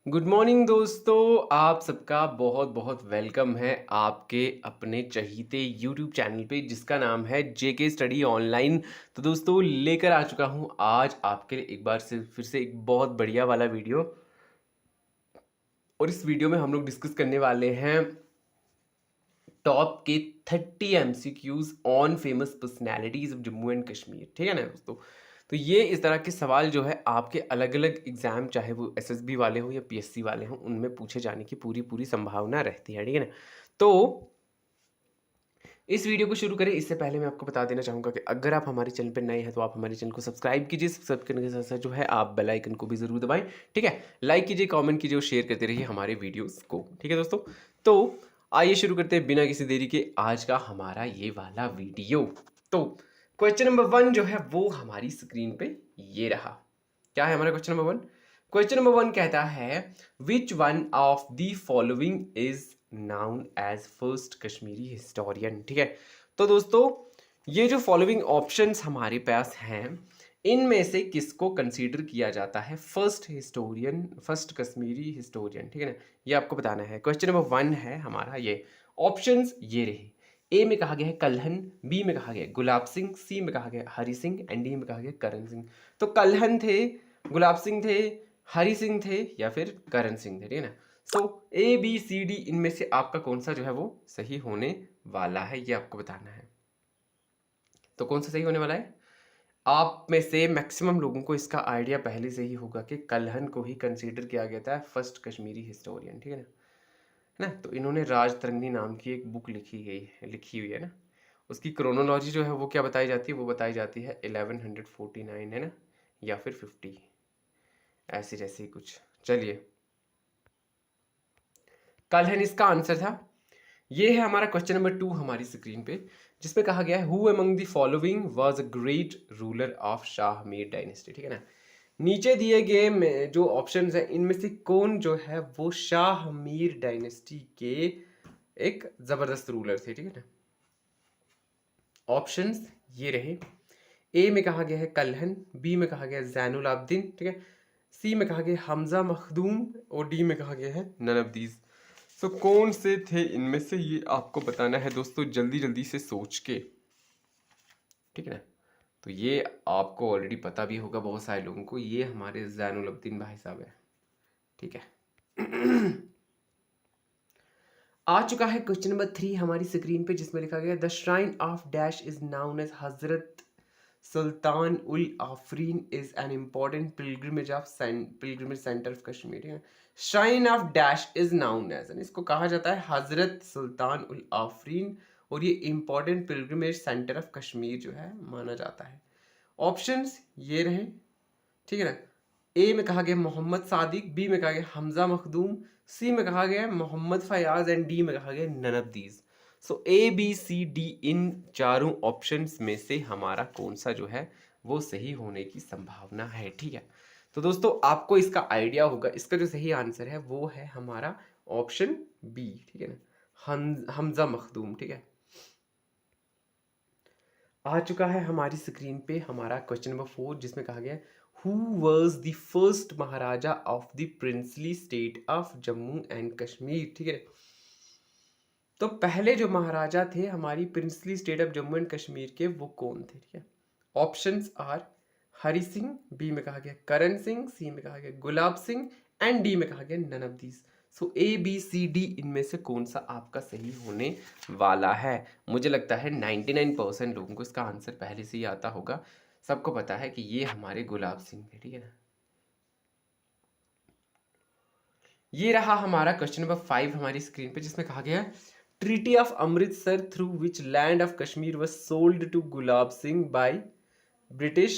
Good morning दोस्तों। आप सबका बहुत बहुत वेलकम है आपके अपने चहीते यूट्यूब चैनल पे जिसका नाम है जेके स्टडी ऑनलाइन। तो दोस्तों लेकर आ चुका हूँ आज आपके लिए एक बार से फिर से एक बहुत बढ़िया वाला वीडियो। और इस वीडियो में हम लोग डिस्कस करने वाले हैं टॉप के 30 MCQs on famous personalities of Jammu and Kashmir. ठीक है ना दोस्तों। तो ये इस तरह के सवाल जो है आपके अलग अलग एग्जाम चाहे वो एसएसबी वाले हो या पीएससी वाले हो उनमें पूछे जाने की पूरी पूरी संभावना रहती है। ठीक है ना। तो इस वीडियो को शुरू करें इससे पहले मैं आपको बता देना चाहूँगा कि अगर आप हमारे चैनल पर नए हैं तो आप हमारे चैनल को सब्सक्राइब कीजिए। सब्सक्राइब करने के साथ साथ जो है आप बेल आइकन को भी ज़रूर दबाएं। ठीक है, लाइक कीजिए, कमेंट कीजिए और शेयर करते रहिए हमारे वीडियोस को। ठीक है दोस्तों। तो आइए शुरू करते हैं बिना किसी देरी के आज का हमारा ये वाला वीडियो। तो क्वेश्चन नंबर 1 जो है वो हमारी स्क्रीन पे ये रहा। क्या है हमारा क्वेश्चन नंबर 1? क्वेश्चन नंबर 1 कहता है which one of the following is known as first Kashmiri historian. ठीक है, तो दोस्तों ये जो फॉलोइंग ऑप्शंस हमारे पास हैं इनमें से किसको कंसीडर किया जाता है first historian, first Kashmiri historian. ठीक है ना, ये आपको बताना है। क्वेश्चन नंबर 1 है हमारा ये। ऑप्शंस ये रहे। ए में कहा गया है कल्हन, बी में कहा गया है गुलाब सिंह, सी में कहा गया है हरि सिंह एंड डी में कहा गया है करण सिंह। तो कल्हन थे, गुलाब सिंह थे, हरि सिंह थे या फिर करण सिंह थे। ठीक है ना। सो ए बी सी डी इनमें से आपका कौन सा जो है वो सही होने वाला है ये आपको बताना है। तो कौन सा सही होने वाला है? आप में से मैक्सिमम लोगों को इसका आइडिया पहले से ही होगा कि कल्हन को ही कंसीडर किया गया था फर्स्ट कश्मीरी हिस्टोरियन। ठीक है ना। तो इन्होंने राज तरंगनी नाम की एक बुक लिखी हुई है ना। उसकी क्रोनोलॉजी जो है वो क्या बताई जाती है? वो बताई जाती है 1149 है ना, या फिर 50 ऐसी जैसी कुछ। चलिए, कल्हन इसका आंसर था। ये है हमारा क्वेश्चन नंबर 2 हमारी स्क्रीन पे, जिसमें कहा गया है who among the following was a great ruler of Shahmir dynasty. ठीक है ना। नीचे दिए गए में जो ऑप्शंस हैं इनमें से कौन जो है वो शाहमीर डायनेस्टी के एक जबरदस्त रूलर थे। ठीक है ना। ऑप्शंस ये रहे। ए में कहा गया है कल्हन, बी में कहा गया है जैनुल आबदीन, ठीक है, सी में कहा गया है हमजा मखदूम और डी में कहा गया है नन ऑफ दीज। सो कौन से थे इनमें से ये आपको बताना है दोस्तों जल्दी जल्दी से सोच के। ठीक है ना। तो ये आपको ऑलरेडी पता भी होगा बहुत सारे लोगों को, ये हमारे जैनुल आबदीन भाई साहब है। ठीक है। आ चुका है क्वेश्चन नंबर 3 हमारी स्क्रीन पे, जिसमें लिखा गया the shrine of dash is known as Hazrat Sultan ul Afreen is an important pilgrimage centre of Kashmir. Shrine of dash is known as, इसको कहा जाता है हजरत सुल्तान उल आफरीन और ये important pilgrimage centre of Kashmir जो है माना जाता है। ऑप्शंस ये रहे। ठीक है ना। ए में कहा गया मोहम्मद सादिक, बी में कहा गया हमजा मखदूम, सी में कहा गया मोहम्मद फयाज एंड डी में कहा गया none of these. So A B C D इन चारों ऑप्शंस में से हमारा कौन सा जो है वो सही होने की संभावना है। ठीक है। तो दोस्तों आपको इसका आइडिया होगा, इसका जो सही आंसर है वो है हमारा ऑप्शन बी। ठीक है ना, हमजा मखदूम। ठीक है। आ चुका है हमारी स्क्रीन पे हमारा क्वेश्चन नंबर 4, जिसमें कहा गया who was the first maharaja of the princely state of Jammu and Kashmir. ठीक है। तो पहले जो महाराजा थे हमारी princely state of Jammu and Kashmir के वो कौन थे? ठीक है। Options are Hari Singh, B में कहा गया करण सिंह, सी में कहा गया गुलाब सिंह एंड डी में कहा गया none of these. So A B C D इनमें से कौन सा आपका सही होने वाला है? मुझे लगता है 99% लोगों को इसका आंसर पहले से ही आता होगा। सबको पता है कि ये हमारे गुलाब सिंह थे। ठीक है ना। ये रहा हमारा क्वेश्चन नंबर 5 हमारी स्क्रीन पे, जिसमें कहा गया treaty of Amritsar through which land of Kashmir was sold to Gulab Singh by British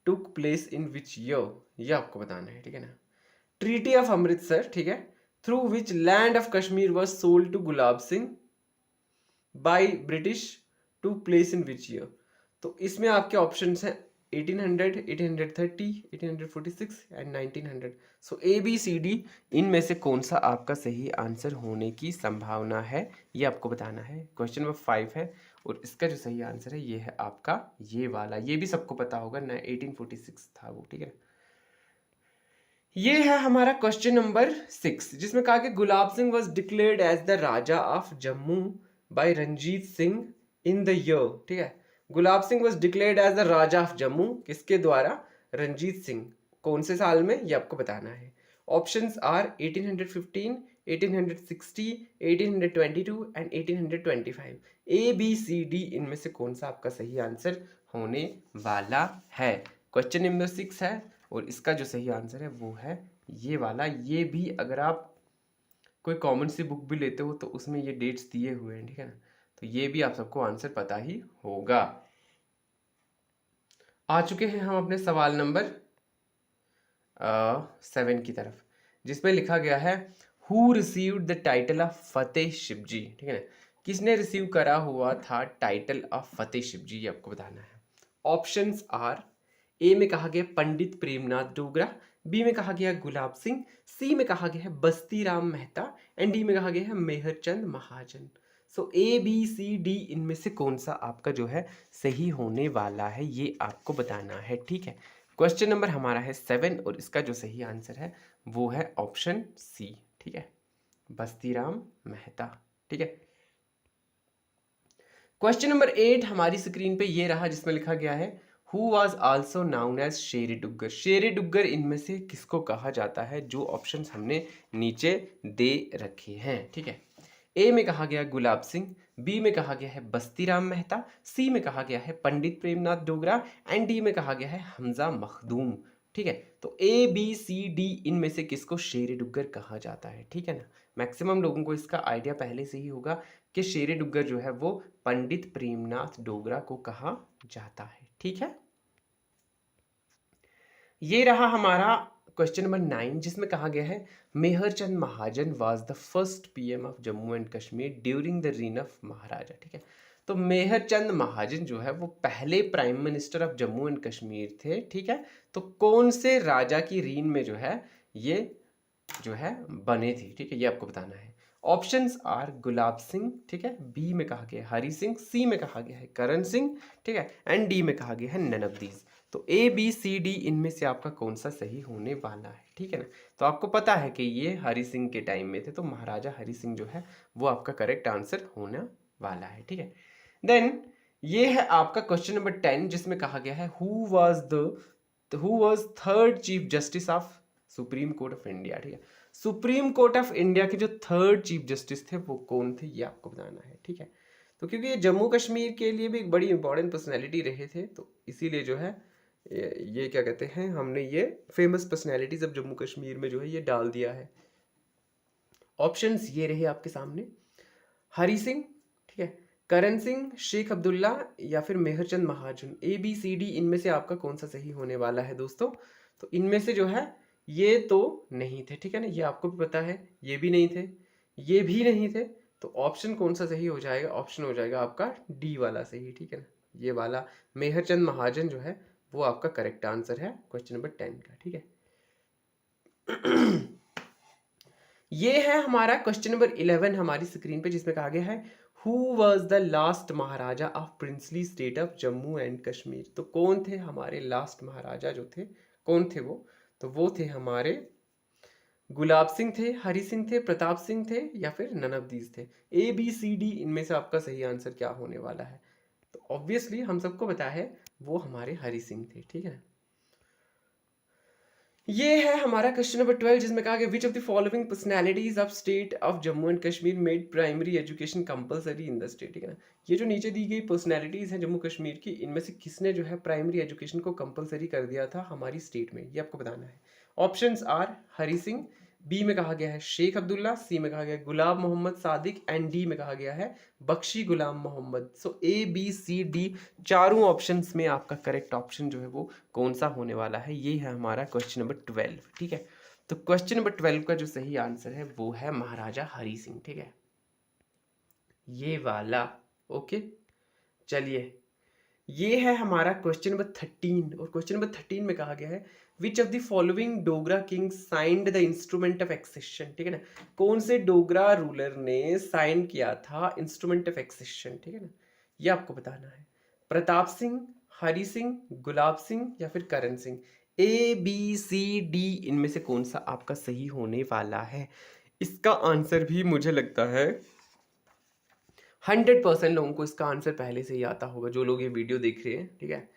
took place in which year. ये आपको बताना है। ठीक है ना। ट्रीटी ऑफ अमृतसर, ठीक है, through which land of Kashmir was sold to Gulab Singh by British to place in which year. तो इसमें आपके ऑप्शंस हैं 1800, 1830, 1846 and 1900। So A B C D इनमें से कौन सा आपका सही आंसर होने की संभावना है ये आपको बताना है। क्वेश्चन नंबर 5 है और इसका जो सही आंसर है ये है आपका ये वाला। ये भी सबको पता होगा ना, 1846 था वो। ठीक है। ये है हमारा क्वेश्चन नंबर 6, जिसमें कहा कि Gulab Singh was declared as the raja of Jammu by Ranjit Singh in the year, ठीक है। Gulab Singh was declared as the raja of Jammu किसके द्वारा? रंजीत सिंह। कौन से साल में, ये आपको बताना है। Options are 1815, 1860, 1822 and 1825। A B C D इनमें से कौन सा आपका सही आंसर होने वाला है? क्वेश्चन नंबर 6 है और इसका जो सही आंसर है वो है ये वाला। ये भी अगर आप कोई कॉमन सी बुक भी लेते हो तो उसमें ये डेट्स दिए हुए हैं, ठीक है ना। तो ये भी आप सबको आंसर पता ही होगा। आ चुके हैं हम अपने सवाल नंबर 7 की तरफ, जिसमें लिखा गया है who received the title of Fateh Shivji, ठीक है ना। किसने रिसीव करा हुआ था टाइटल ऑफ फतेह शिवजी, ये आपको बताना है। ऑप्शंस आर, ए में कहा गया पंडित प्रेमनाथ डोगरा, बी में कहा गया गुलाब सिंह, सी में कहा गया है बस्ती राम मेहता एंड डी में कहा गया है मेहरचंद महाजन। सो ए बी सी डी इनमें से कौन सा आपका जो है सही होने वाला है, ये आपको बताना है, ठीक है। क्वेश्चन नंबर हमारा है 7 और इसका जो सही आंसर है वो है ऑप्शन सी, ठीक है, बस्ती राम मेहता, ठीक है। क्वेश्चन नंबर 8 हमारी स्क्रीन पे ये रहा, जिसमें लिखा गया है who was also known as Shere Duggar. शेरे डुग्गर इनमें से किसको कहा जाता है? जो ऑप्शंस हमने नीचे दे रखे हैं, ठीक है। ए में कहा गया गुलाब सिंह, बी में कहा गया है बस्ती राम मेहता, सी में कहा गया है पंडित प्रेमनाथ डोगरा एंड डी में कहा गया है हमजा मखदूम, ठीक है। तो ए बी सी डी इनमें से किसको शेरे डुग्गर कहा जाता है, ठीक है ना। मैक्सिमम लोगों को इसका आइडिया पहले से ही होगा कि शेरे डुग्गर जो है वो पंडित प्रेमनाथ डोगरा को कहा जाता है, ठीक है। ये रहा हमारा क्वेश्चन नंबर 9, जिसमें कहा गया है Mehrchand Mahajan was the first PM of Jammu and Kashmir during the reign of maharaja, ठीक है। तो मेहरचंद महाजन जो है वो पहले prime minister of Jammu and Kashmir थे, ठीक है। तो कौन से राजा की रीन में जो है ये जो है बने थे, ठीक है, ये आपको बताना है। ऑप्शंस आर गुलाब सिंह, ठीक है, बी में कहा गया है हरी सिंह, सी में कहा गया है करण सिंह, ठीक है, एंड डी में कहा गया है नन ऑफ दीज। तो ए बी सी डी इनमें से आपका कौन सा सही होने वाला है, ठीक है ना। तो आपको पता है कि ये हरी सिंह के टाइम में थे, तो महाराजा हरी सिंह जो है वो आपका करेक्ट आंसर होने वाला है, ठीक है। देन ये है आपका क्वेश्चन नंबर 10, जिसमें कहा गया है who was third chief justice of supreme court of India, ठीक है। सुप्रीम कोर्ट ऑफ इंडिया के जो थर्ड चीफ जस्टिस थे वो कौन थे, ये आपको बताना है, ठीक है। तो क्योंकि ये जम्मू कश्मीर के लिए भी एक बड़ी इंपॉर्टेंट पर्सनैलिटी रहे थे, तो इसीलिए जो है ये क्या कहते हैं, हमने ये famous personalities of Jammu Kashmir में जो है ये डाल दिया है। ऑप्शंस ये रहे आपके सामने, हरी सिंह, ठीक है, करण सिंह, शेख अब्दुल्ला या फिर मेहरचंद महाजन। ए बी सी डी इनमें से आपका कौन सा सही होने वाला है दोस्तों? तो इनमें से जो है ये तो नहीं थे, ठीक है ना, ये आपको भी पता है, ये भी नहीं थे, ये भी नहीं थे। तो ऑप्शन कौन सा सही हो जाएगा? ऑप्शन हो जाएगा आपका डी वाला सही, ठीक है ना, ये वाला मेहरचंद महाजन जो है वो आपका करेक्ट आंसर है क्वेश्चन नंबर 10 का, ठीक है। ये है हमारा क्वेश्चन नंबर 11 हमारी स्क्रीन पे, जिसमें कहा गया है who was the last Maharaja of princely state of Jammu and Kashmir. तो कौन थे हमारे लास्ट महाराजा जो थे, कौन थे वो? तो वो थे हमारे गुलाब सिंह थे, हरी सिंह थे, प्रताप सिंह थे या फिर नन ऑफ दीज थे। ए बी सी डी इनमें से आपका सही आंसर क्या होने वाला है? तो ऑब्वियसली हम सबको पता है वो हमारे हरी सिंह थे, ठीक है। ये है हमारा क्वेश्चन नंबर 12, जिसमें कहा गया विच of the following personalities of state of Jammu and Kashmir made primary education compulsory in the state, ठीक है ना। ये जो नीचे दी गई पर्सनैलिटीज हैं जम्मू कश्मीर की, इनमें से किसने जो है प्राइमरी एजुकेशन को कंपलसरी कर दिया था हमारी स्टेट में, ये आपको बताना है। Options are Hari Singh, B में कहा गया है शेख अब्दुल्ला, सी में कहा गया है गुलाब मोहम्मद सादिक एंड डी में कहा गया है बख्शी गुलाम मोहम्मद। सो ए बी सी डी चारों ऑप्शंस में आपका करेक्ट ऑप्शन जो है वो कौन सा होने वाला है? ये है हमारा क्वेश्चन नंबर 12, ठीक है। तो क्वेश्चन नंबर 12 का जो सही आंसर है वो है महाराजा हरी सिंह, ठीक है, ये वाला। ओके, चलिए ये है हमारा क्वेश्चन नंबर 13, और क्वेश्चन नंबर 13 में कहा गया है which of the following Dogra king signed the instrument of accession, ठीक है ना। कौन से डोगरा रूलर ने साइन किया था इंस्ट्रूमेंट ऑफ एक्सेशन, ठीक है ना, ये आपको बताना है। प्रताप सिंह, हरी सिंह, गुलाब सिंह या फिर Karan Singh. A B C D इनमें से कौन सा आपका सही होने वाला है? इसका आंसर भी मुझे लगता है 100% लोगों को इसका आंसर पहले से ही आता होगा, जो लोग ये वीडियो देख रहे हैं, ठीक है।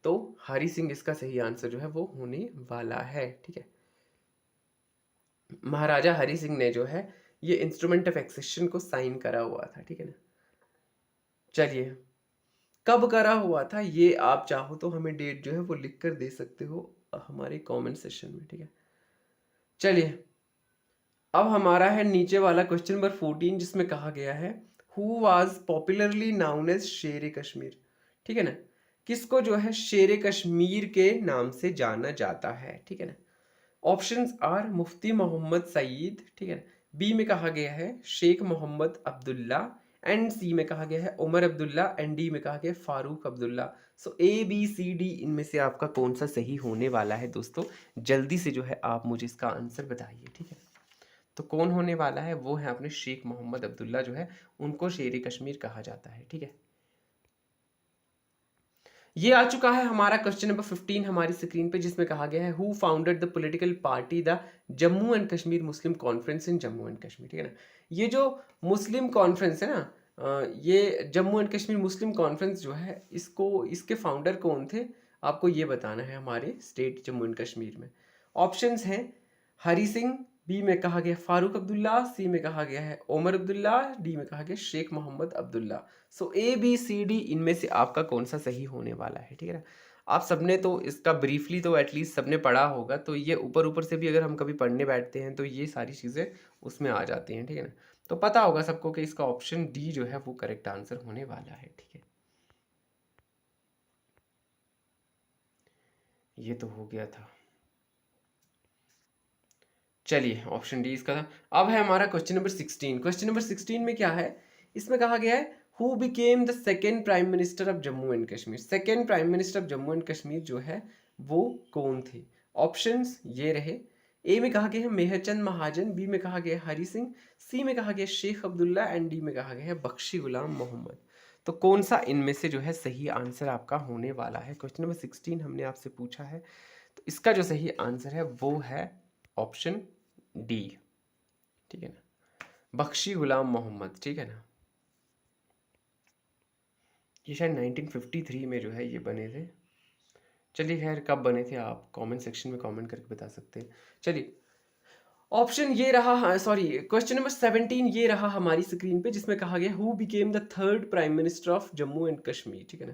तो हरी सिंह इसका सही आंसर जो है वो होने वाला है, ठीक है। महाराजा हरी सिंह ने जो है ये इंस्ट्रूमेंट ऑफ एक्सेशन को साइन करा हुआ था, ठीक है ना। चलिए, कब करा हुआ था ये आप चाहो तो हमें डेट जो है वो लिख कर दे सकते हो हमारे कमेंट सेशन में, ठीक है। चलिए, अब हमारा है नीचे वाला क्वेश्चन नंबर 14, जिसमें कहा गया है who was popularly known as Sher Kashmir, ठीक है ना। किसको जो है शेर कश्मीर के नाम से जाना जाता है, ठीक है ना। ऑप्शंस आर मुफ्ती मोहम्मद सईद, ठीक है। बी में कहा गया है शेख मोहम्मद अब्दुल्ला, एंड सी में कहा गया है उमर अब्दुल्ला, एंड डी में कहा गया है फारूक अब्दुल्ला। सो ए बी सी डी इनमें से आपका कौन सा सही होने वाला है दोस्तों? जल्दी से जो है आप मुझे इसका आंसर बताइए, ठीक है। तो कौन होने वाला है? वो है अपने शेख मोहम्मद अब्दुल्ला जो है, उनको शेर कश्मीर कहा जाता है, ठीक है। ये आ चुका है हमारा क्वेश्चन नंबर 15 हमारी स्क्रीन पे, जिसमें कहा गया है who founded the political party the Jammu and Kashmir Muslim conference in Jammu and Kashmir, ठीक है ना। ये जो मुस्लिम कॉन्फ्रेंस है ना, ये Jammu and Kashmir Muslim conference जो है, इसके फाउंडर कौन थे आपको ये बताना है हमारे स्टेट जम्मू एंड कश्मीर में। ऑप्शंस हैं हरी सिंह, बी में कहा गया फारूक अब्दुल्ला, सी में कहा गया है उमर अब्दुल्ला, डी में कहा गया शेख मोहम्मद अब्दुल्ला। सो ए बी सी डी इनमें से आपका कौन सा सही होने वाला है, ठीक है ना। आप सबने तो इसका ब्रीफली तो एटलीस्ट सबने पढ़ा होगा, तो ये ऊपर ऊपर से भी अगर हम कभी पढ़ने बैठते हैं तो ये सारी चीज़ें उसमें आ जाती हैं, ठीक है ना। तो पता होगा सबको कि इसका ऑप्शन डी जो है वो करेक्ट आंसर होने वाला है, ठीक है। ये तो हो गया था। चलिए, ऑप्शन डी इसका था। अब है हमारा क्वेश्चन नंबर 16। क्वेश्चन नंबर 16 में क्या है? इसमें कहा गया है who became the second prime minister of Jammu and Kashmir. Second prime minister of Jammu and Kashmir जो है वो कौन थे? ऑप्शंस ये रहे। ए में कहा गया है मेहरचंद महाजन, बी में कहा गया है हरी सिंह, सी में कहा गया है शेख अब्दुल्ला, एंड डी में कहा गया है बख्शी गुलाम मोहम्मद। तो कौन सा इनमें से जो है सही आंसर आपका होने वाला है? क्वेश्चन नंबर 16 हमने आपसे पूछा है, तो इसका जो सही आंसर है वो है ऑप्शन डी, ठीक है ना, बख्शी गुलाम मोहम्मद, ठीक है ना। ये शायद 1953 में जो है ये बने थे। चलिए खैर, कब बने थे आप कमेंट सेक्शन में कमेंट करके बता सकते हैं। चलिए, ऑप्शन ये रहा, सॉरी क्वेश्चन नंबर 17 ये रहा हमारी स्क्रीन पे, जिसमें कहा गया who became the third prime minister of Jammu and Kashmir, ठीक है ना।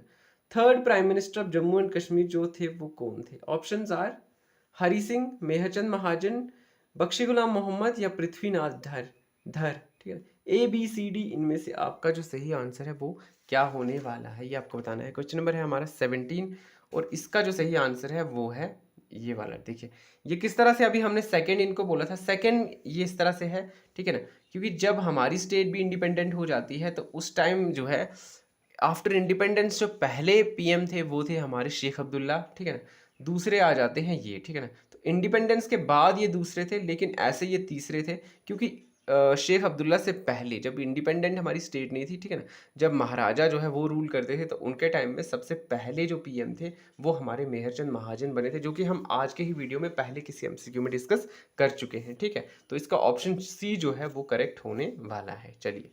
Third prime minister of Jammu and Kashmir जो थे वो कौन थे? ऑप्शंस आर हरी सिंह, मेहरचंद महाजन, बख्शी गुलाम मोहम्मद या पृथ्वीनाथ धर धर, ठीक है। ए बी सी डी इनमें से आपका जो सही आंसर है वो क्या होने वाला है ये आपको बताना है। क्वेश्चन नंबर है हमारा 17 और इसका जो सही आंसर है वो है ये वाला। देखिए, ये किस तरह से, अभी हमने सेकंड इनको बोला था, सेकंड ये इस तरह से है, ठीक है ना, क्योंकि जब हमारी स्टेट भी इंडिपेंडेंट हो जाती है तो उस टाइम जो है आफ्टर इंडिपेंडेंस जो पहले पीएम थे वो थे हमारे शेख अब्दुल्ला, ठीक है ना। दूसरे आ जाते हैं ये, ठीक है ना। तो इंडिपेंडेंस के बाद ये दूसरे थे, लेकिन ऐसे ये तीसरे थे, क्योंकि शेख अब्दुल्ला से पहले जब इंडिपेंडेंट हमारी स्टेट नहीं थी, ठीक है ना, जब महाराजा जो है वो रूल करते थे, तो उनके टाइम में सबसे पहले जो पीएम थे वो हमारे मेहरचंद महाजन बने थे, जो कि हम आज के ही वीडियो में पहले किसी एमसीक्यू में डिस्कस कर चुके हैं, ठीक है। तो इसका ऑप्शन सी जो है वो करेक्ट होने वाला है। चलिए,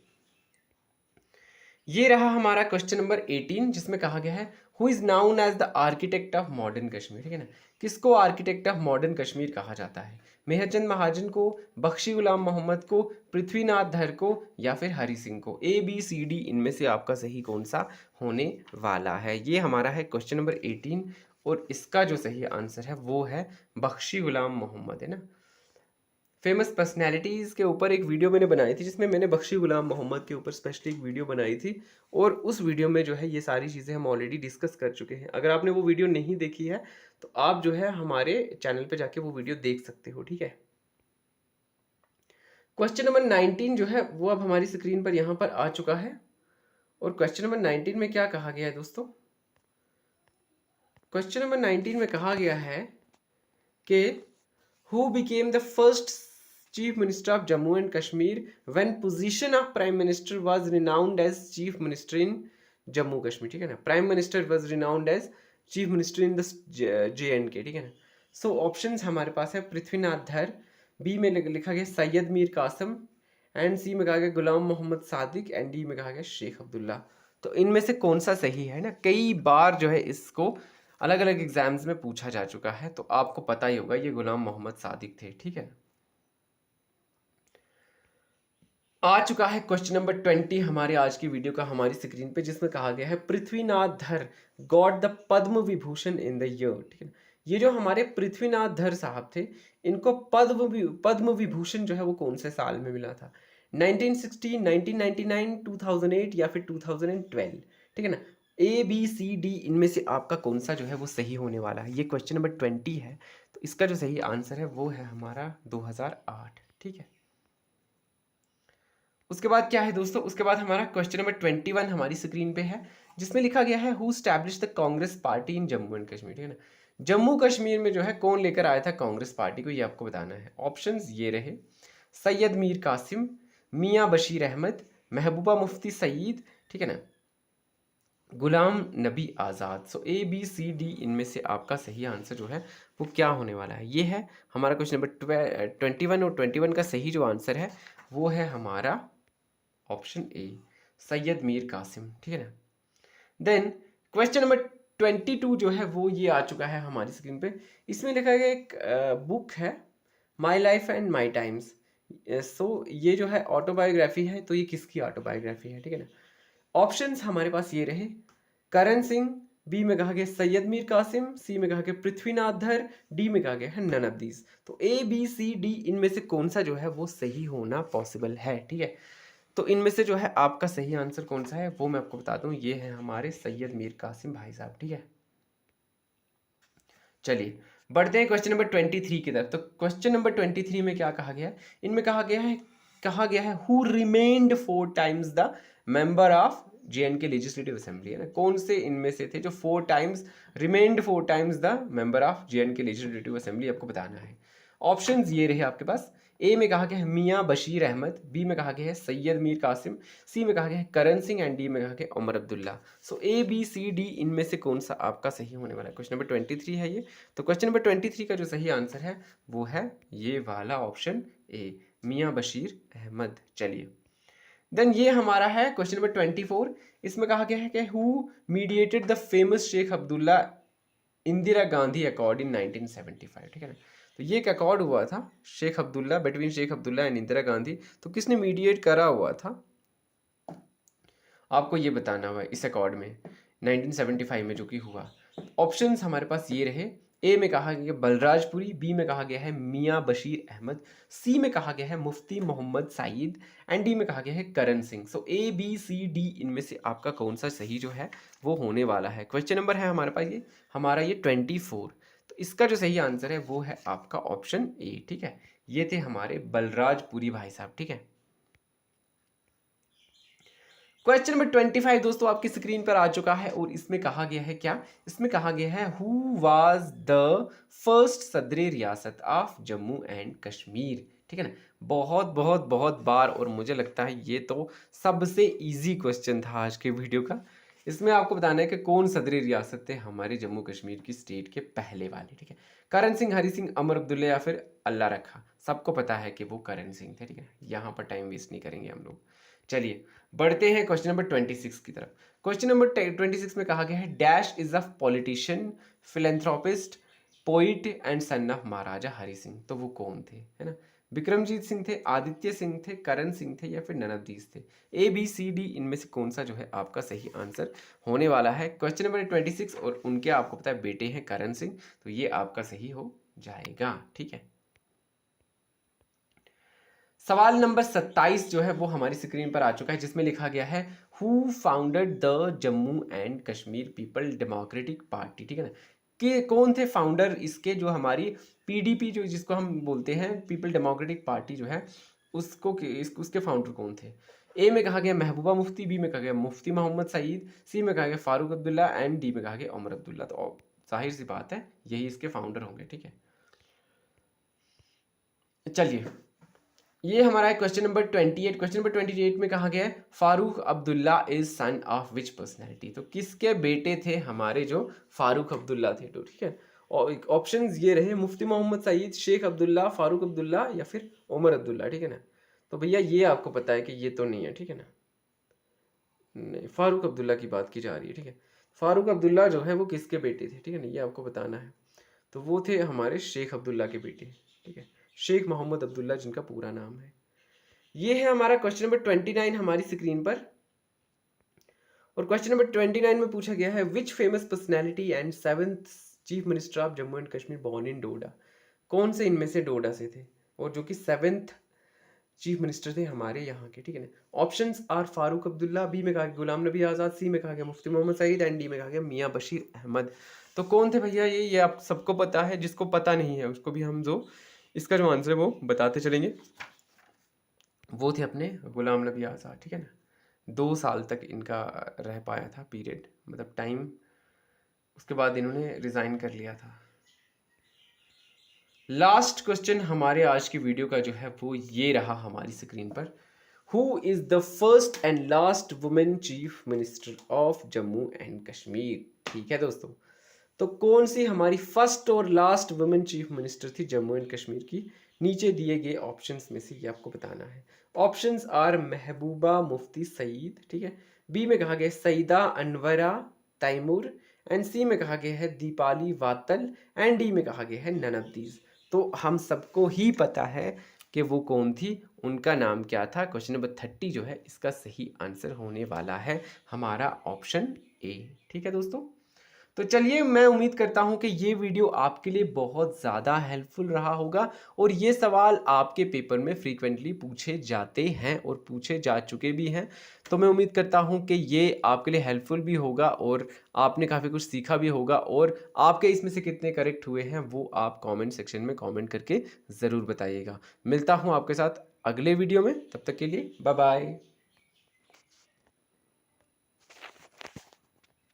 ये रहा हमारा क्वेश्चन नंबर 18, जिसमें कहा गया है who is known as the architect of modern Kashmir, ठीक है ना। किसको आर्किटेक्ट ऑफ मॉडर्न कश्मीर कहा जाता है? मेहरचंद महाजन को, बख्शी गुलाम मोहम्मद को, पृथ्वीनाथ धर को या फिर हरी सिंह को? ए बी सी डी इनमें से आपका सही कौन सा होने वाला है? ये हमारा है क्वेश्चन नंबर 18 और इसका जो सही आंसर है वो है बख्शी गुलाम मोहम्मद, है ना। फेमस पर्सनैलिटीज़ के ऊपर एक वीडियो मैंने बनाई थी, जिसमें मैंने बख्शी गुलाम मोहम्मद के ऊपर स्पेशली एक वीडियो बनाई थी, और उस वीडियो में जो है ये सारी चीज़ें हम ऑलरेडी डिस्कस कर चुके हैं। अगर आपने वो वीडियो नहीं देखी है तो आप जो है हमारे चैनल पे जाके वो वीडियो देख सकते हो, ठीक है। क्वेश्चन नंबर 19 जो है वो अब हमारी स्क्रीन पर यहाँ पर आ चुका है, और क्वेश्चन नंबर 19 में क्या कहा गया है दोस्तों? क्वेश्चन नंबर 19 में कहा गया है कि who became the first chief minister of Jammu and Kashmir when position of prime minister was renowned as chief minister in Jammu Kashmir, ठीक है ना। Prime minister was renowned as chief minister in the J&K, ठीक है ना। So options हमारे पास है पृथ्वीनाथ धर, B में लिखा गया सैयद मीर कासिम, एंड सी में कहा गया गुलाम मोहम्मद सादिक, एंड डी में कहा गया शेख अब्दुल्ला। तो इनमें से कौन सा सही है ना, कई बार जो है इसको अलग अलग एग्जाम्स में पूछा जा चुका है, तो आपको पता ही होगा ये गुलाम मोहम्मद सादिक थे। ठीक है, आ चुका है क्वेश्चन नंबर 20 हमारे आज की वीडियो का हमारी स्क्रीन पे, जिसमें कहा गया है पृथ्वीनाथ धर got the Padma Vibhushan in the year. ठीक है, ये जो हमारे पृथ्वीनाथ धर साहब थे, इनको पद्म विभूषण जो है वो कौन से साल में मिला था? 1960, 1999, 2008 या फिर 2012। ठीक है ना, ए बी सी डी इनमें से आपका कौन सा जो है वो सही होने वाला है? ये क्वेश्चन नंबर 20 है, तो इसका जो सही आंसर है वो है हमारा 2008। ठीक है, उसके बाद क्या है दोस्तों, उसके बाद हमारा क्वेश्चन नंबर 21 हमारी स्क्रीन पे है, जिसमें लिखा गया है who establish the Congress party in Jammu and Kashmir. ठीक है ना, जम्मू कश्मीर में जो है कौन लेकर आया था कांग्रेस पार्टी को, ये आपको बताना है। ऑप्शंस ये रहे सैयद मीर कासिम, मियाँ बशीर अहमद, महबूबा मुफ्ती सईद, ठीक है ना, गुलाम नबी आज़ाद। सो ए बी सी डी इनमें से आपका सही आंसर जो है वो क्या होने वाला है? ये है हमारा क्वेश्चन नंबर 21, और 21 का सही जो आंसर है वो है हमारा ऑप्शन ए सैयद मीर कासिम। ठीक है ना, देन क्वेश्चन नंबर 22 जो है वो ये आ चुका है हमारी स्क्रीन पे। इसमें लिखा गया एक बुक है my life and my times. So ये जो है ऑटोबायोग्राफी है, तो ये किसकी ऑटोबायोग्राफी है? ठीक है ना, ऑप्शंस हमारे पास ये रहे करण सिंह, बी में कहा गया सैयद मीर कासिम, सी में कहा गया पृथ्वीनाथ धर, डी में कहा गया है नन ऑफ दीज। तो ए बी सी डी इनमें से कौन सा जो है वो सही होना पॉसिबल है? ठीक है, तो इनमें से जो है आपका सही आंसर कौन सा है वो मैं आपको बता दूं, ये है हमारे सैयद मीर कासिम भाई साहब। ठीक है, चलिए बढ़ते हैं क्वेश्चन नंबर 23 की तरफ। तो क्वेश्चन नंबर 23 में क्या कहा गया है? इनमें कहा गया है who remained 4 times the member of JNK legislative assembly. है ना, कौन से इनमें से थे जो 4 times remained 4 times the member of JNK legislative assembly, आपको बताना है। ऑप्शंस ये रहे आपके पास, ए में कहा गया है मियाँ बशीर अहमद, बी में कहा गया है सैयद मीर कासिम, सी में कहा गया है करण सिंह, एंड डी में कहा गया उमर अब्दुल्ला। सो ए बी सी डी इनमें से कौन सा आपका सही होने वाला है? क्वेश्चन नंबर 23 है ये, तो क्वेश्चन नंबर 23 का जो सही आंसर है वो है ये वाला ऑप्शन ए मियाँ बशीर अहमद। चलिए, देन ये हमारा है क्वेश्चन नंबर 24। इसमें कहा गया है कि who mediated the famous Sheikh Abdullah Indira Gandhi accord in 1975। ठीक है ना, तो ये एक अकॉर्ड हुआ था शेख अब्दुल्ला, बिटवीन शेख अब्दुल्ला एंड इंदिरा गांधी, तो किसने मीडिएट करा हुआ था आपको ये बताना हुआ इस अकॉर्ड में 1975 में जो कि हुआ। ऑप्शंस हमारे पास ये रहे, ए में कहा गया बलराजपुरी, बी में कहा गया है मियाँ बशीर अहमद, सी में कहा गया है मुफ्ती मोहम्मद साइद, एंड डी में कहा गया है करण सिंह। सो ए बी सी डी इनमें से आपका कौन सा सही जो है वो होने वाला है? क्वेश्चन नंबर है हमारे पास ये हमारा ये 24, तो इसका जो सही आंसर है वो है आपका ऑप्शन ए। ठीक है, ये थे हमारे बलराजपुरी भाई साहब। ठीक है, क्वेश्चन नंबर 25 दोस्तों आपकी स्क्रीन पर आ चुका है, और इसमें कहा गया है क्या? इसमें कहा गया है हु वाज द फर्स्ट सदर रियासत ऑफ जम्मू एंड कश्मीर। ठीक है ना, बहुत बहुत बहुत बार, और मुझे लगता है ये तो सबसे इजी क्वेश्चन था आज के वीडियो का। इसमें आपको बताना है कि कौन सदर रियासत थे हमारे जम्मू कश्मीर की स्टेट के पहले वाले। ठीक है, करण सिंह, हरि सिंह, अमर अब्दुल्ला या फिर अल्लाह रखा। सबको पता है कि वो करण सिंह थे। ठीक है, यहाँ पर टाइम वेस्ट नहीं करेंगे हम लोग। चलिए बढ़ते हैं क्वेश्चन नंबर 26 की तरफ। क्वेश्चन नंबर 26 में कहा गया है dash is a politician, philanthropist, poet and son of maharaja Hari Singh. तो वो कौन थे? है ना, विक्रमजीत सिंह थे, आदित्य सिंह थे, करण सिंह थे, या फिर नन ऑफ दीज थे? ए बी सी डी इनमें से कौन सा जो है आपका सही आंसर होने वाला है? क्वेश्चन नंबर 26, और उनके आपको पता है बेटे हैं करण सिंह, तो ये आपका सही हो जाएगा। ठीक है, सवाल नंबर 27 जो है वो हमारी स्क्रीन पर आ चुका है, जिसमें लिखा गया है who founded the Jammu and Kashmir people democratic party. ठीक है ना, कि कौन थे फाउंडर इसके, जो हमारी PDP जो जिसको हम बोलते हैं पीपल डेमोक्रेटिक पार्टी जो है उसको उसके फाउंडर कौन थे? ए में कहा गया महबूबा मुफ्ती, बी में कहा गया मुफ्ती मोहम्मद सईद, सी में कहा गया फारूक अब्दुल्ला, एंड डी में कहा गया उमर अब्दुल्ला। तो जाहिर सी बात है यही इसके फाउंडर होंगे। ठीक है, चलिए ये हमारा है क्वेश्चन नंबर 28। क्वेश्चन नंबर 28 में कहा गया है Farooq Abdullah is son of which personality. तो किसके बेटे थे हमारे जो फारूक अब्दुल्ला थे? तो ठीक है, और ऑप्शंस ये रहे मुफ्ती मोहम्मद सईद, शेख अब्दुल्ला, फारूक अब्दुल्ला या फिर उमर अब्दुल्ला, ठीक है ना। तो भैया ये आपको पता है कि ये तो नहीं है, ठीक है ना। नहीं, फारूक अब्दुल्ला की बात की जा रही है, ठीक है। फारूक अब्दुल्ला जो है वो किसके बेटे थे, ठीक है ना, ये आपको बताना है। तो वो थे हमारे शेख अब्दुल्ला के बेटे, ठीक है, शेख मोहम्मद अब्दुल्ला जिनका पूरा नाम है। ये है हमारा क्वेश्चन नंबर 29 हमारी स्क्रीन पर। और क्वेश्चन नंबर 29 में पूछा गया है which famous personality and 7th chief minister of Jammu and Kashmir born in Doda. कौन से इनमें से डोडा से थे और जो कि 7th चीफ मिनिस्टर थे हमारे यहाँ के, ठीक है ना। Options are Farooq Abdullah, B में कहा गया गुलाम नबी आज़ाद, सी में कहा गया मुफ्ती मोहम्मद सईद एंड डी में कहा गया मियाँ बशीर अहमद। तो कौन थे भैया ये आप सबको पता है, जिसको पता नहीं है उसको भी हम जो इसका जो आंसर है वो बताते चलेंगे। वो थे अपने गुलाम नबी आज़ाद, ठीक है ना। 2 साल तक इनका रह पाया था पीरियड, मतलब टाइम, उसके बाद इन्होंने रिज़ाइन कर लिया था। लास्ट क्वेश्चन हमारे आज की वीडियो का जो है वो ये रहा हमारी स्क्रीन पर। Who is the first and last women chief minister of Jammu and Kashmir. ठीक है दोस्तों, तो कौन सी हमारी फर्स्ट और लास्ट वुमेन चीफ मिनिस्टर थी जम्मू एंड कश्मीर की, नीचे दिए गए ऑप्शंस में से ये आपको बताना है। ऑप्शंस आर महबूबा मुफ्ती सईद, ठीक है, बी में कहा गया सईदा अनवरा तैमूर, एंड सी में कहा गया है दीपाली वातल, एंड डी में कहा गया है नन ऑफ दीज। तो हम सबको ही पता है कि वो कौन थी, उनका नाम क्या था। क्वेश्चन नंबर 30 जो है इसका सही आंसर होने वाला है हमारा ऑप्शन ए। ठीक है दोस्तों, तो चलिए मैं उम्मीद करता हूं कि ये वीडियो आपके लिए बहुत ज़्यादा हेल्पफुल रहा होगा और ये सवाल आपके पेपर में फ्रीक्वेंटली पूछे जाते हैं और पूछे जा चुके भी हैं। तो मैं उम्मीद करता हूं कि ये आपके लिए हेल्पफुल भी होगा और आपने काफ़ी कुछ सीखा भी होगा। और आपके इसमें से कितने करेक्ट हुए हैं वो आप कमेंट सेक्शन में कमेंट करके ज़रूर बताइएगा। मिलता हूँ आपके साथ अगले वीडियो में, तब तक के लिए बाय बाय।